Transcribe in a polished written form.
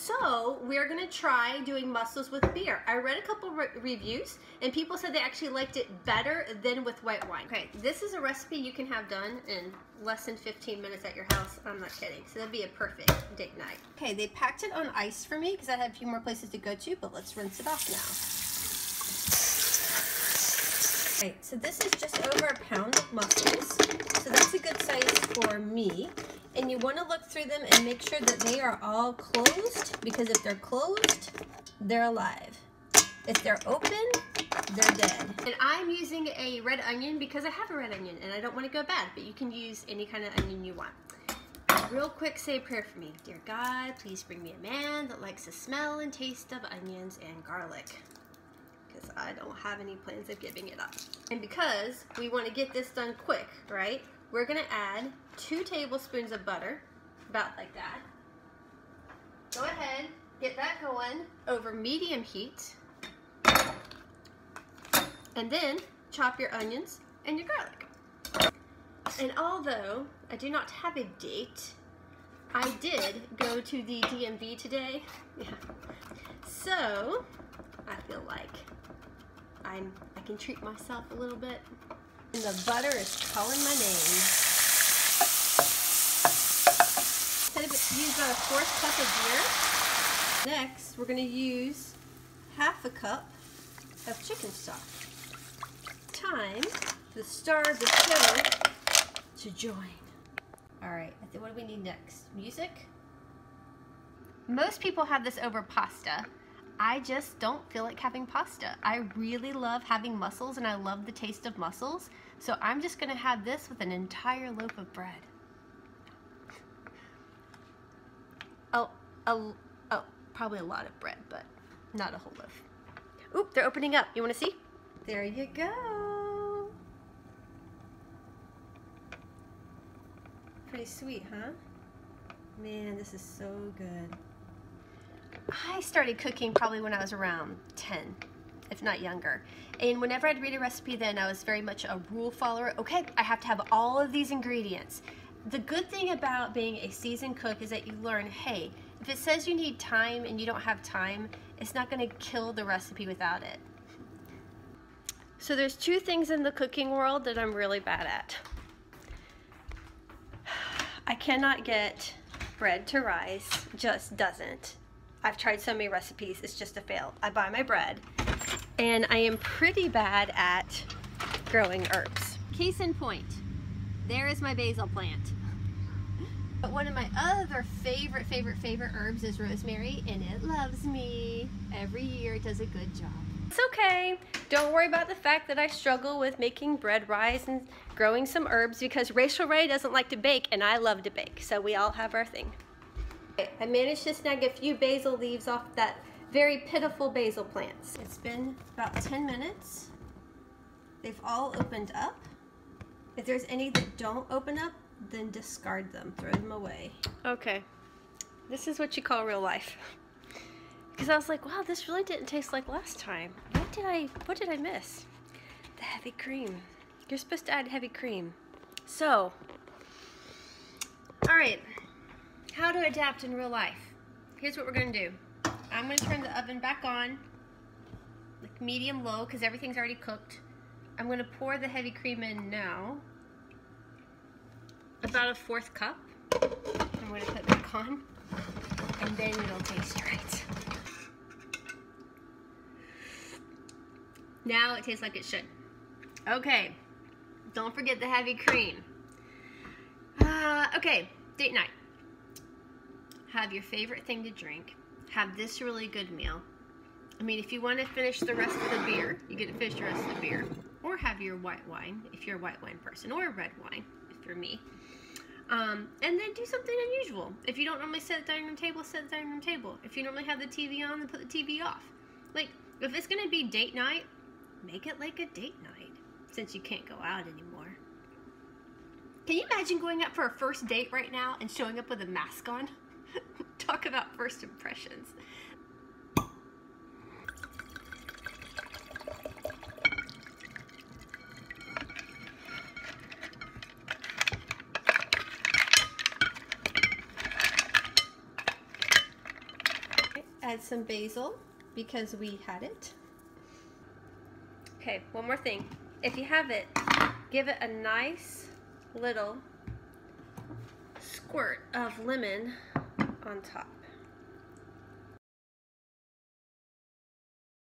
So we're gonna try doing mussels with beer. I read a couple reviews and people said they actually liked it better than with white wine. Okay, this is a recipe you can have done in less than 15 minutes at your house. I'm not kidding. So that'd be a perfect date night. Okay, they packed it on ice for me because I had a few more places to go to, but let's rinse it off now. Okay, so this is just over a pound of mussels. So that's a good size for me. And you want to look through them and make sure that they are all closed, because if they're closed, they're alive. If they're open, they're dead. And I'm using a red onion because I have a red onion and I don't want to go bad, but you can use any kind of onion you want. Real quick, say a prayer for me. Dear God, please bring me a man that likes the smell and taste of onions and garlic, because I don't have any plans of giving it up. And because we want to get this done quick, right? We're gonna add 2 tablespoons of butter, about like that. Go ahead, get that going over medium heat. And then chop your onions and your garlic. And although I do not have a date, I did go to the DMV today. Yeah. So I feel like I can treat myself a little bit. And the butter is calling my name. Instead of use about a 1/4 cup of beer. Next, we're going to use 1/2 cup of chicken stock. Time, the star of the show, to join. All right, what do we need next? Music? Most people have this over pasta. I just don't feel like having pasta. I really love having mussels and I love the taste of mussels. So I'm just gonna have this with an entire loaf of bread. Oh, probably a lot of bread, but not a whole loaf. Oop, they're opening up. You wanna see? There you go. Pretty sweet, huh? Man, this is so good. I started cooking probably when I was around 10, if not younger. And whenever I'd read a recipe then, I was very much a rule follower. Okay, I have to have all of these ingredients. The good thing about being a seasoned cook is that you learn, hey, if it says you need thyme and you don't have thyme, it's not gonna kill the recipe without it. So there's 2 things in the cooking world that I'm really bad at. I cannot get bread to rise, just doesn't. I've tried so many recipes, it's just a fail. I buy my bread, and I am pretty bad at growing herbs. Case in point, there is my basil plant. But one of my other favorite herbs is rosemary, and it loves me. Every year it does a good job. It's okay. Don't worry about the fact that I struggle with making bread rise and growing some herbs, because Rachel Ray doesn't like to bake and I love to bake, so we all have our thing. I managed to snag a few basil leaves off that very pitiful basil plants. It's been about 10 minutes. They've all opened up. If there's any that don't open up, then discard them, throw them away. Okay, this is what you call real life. Because I was like, wow, this really didn't taste like last time. What did I miss? The heavy cream. You're supposed to add heavy cream. So, all right. How to adapt in real life. Here's what we're gonna do. I'm gonna turn the oven back on, like medium low, because everything's already cooked. I'm gonna pour the heavy cream in now. About a 1/4 cup. I'm gonna put it back on, and then it'll taste right. Now it tastes like it should. Okay, don't forget the heavy cream. Okay, date night. Have your favorite thing to drink. Have this really good meal. I mean, if you want to finish the rest of the beer, you get to finish the rest of the beer. Or have your white wine, if you're a white wine person, or red wine, if you're me. And then do something unusual. If you don't normally sit at the dining room table, sit at the dining room table. If you normally have the TV on, then put the TV off. Like, if it's going to be date night, make it like a date night, since you can't go out anymore. Can you imagine going out for a first date right now and showing up with a mask on? Talk about first impressions. Add some basil because we had it. Okay, one more thing. If you have it, give it a nice little squirt of lemon on top.